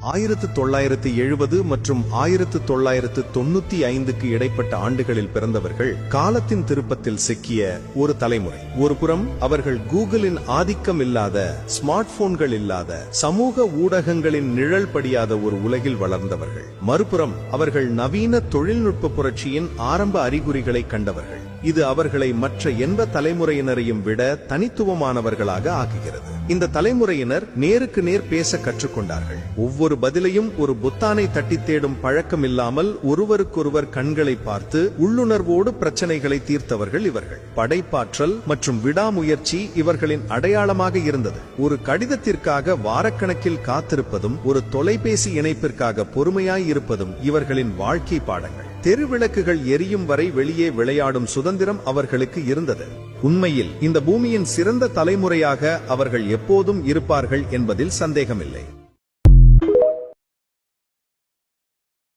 1970 மற்றும் 1995க்கு இடைப்பட்ட ஆண்டுகளில் பிறந்தவர்கள் காலத்தின் திருப்பத்தில் சிக்கிய ஒரு தலைமுறை. ஒருபுறம் அவர்கள் கூகுளின் ஆதிக்கம் இல்லாத, ஸ்மார்ட் போன்கள் இல்லாத, சமூக ஊடகங்களின் நிழல் படியாத ஒரு உலகில் வளர்ந்தவர்கள். மறுபுறம் அவர்கள் நவீன தொழில்நுட்ப புரட்சியின் ஆரம்ப அறிகுறிகளை கண்டவர்கள். இது அவர்களை மற்ற எந்த தலைமுறையினரையும் விட தனித்துவமானவர்களாக ஆக்குகிறது. இந்த தலைமுறையினர் நேருக்கு நேர் பேச கற்றுக்கொண்டார்கள். ஒவ்வொரு பதிலையும் ஒரு பொத்தானை தட்டி தேடும் பழக்கம் இல்லாமல் ஒருவருக்கொருவர் கண்களை பார்த்து உள்ளுணர்வோடு பிரச்சனைகளை தீர்த்தவர்கள் இவர்கள். படைப்பாற்றல் மற்றும் விடாமுயற்சி இவர்களின் அடையாளமாக இருந்தது. ஒரு கடிதத்திற்காக வாரக்கணக்கில் காத்திருப்பதும், ஒரு தொலைபேசி இணைப்பிற்காக பொறுமையாய் இருப்பதும் இவர்களின் வாழ்க்கை பாடங்கள். தெருவிளக்குகள் எரியும் வரை வெளியே விளையாடும் சுதந்திரம் அவர்களுக்கு இருந்தது. உண்மையில் இந்த பூமியின் சிறந்த தலைமுறையாக அவர்கள் எப்போதும் இருப்பார்கள் என்பதில் சந்தேகமில்லை.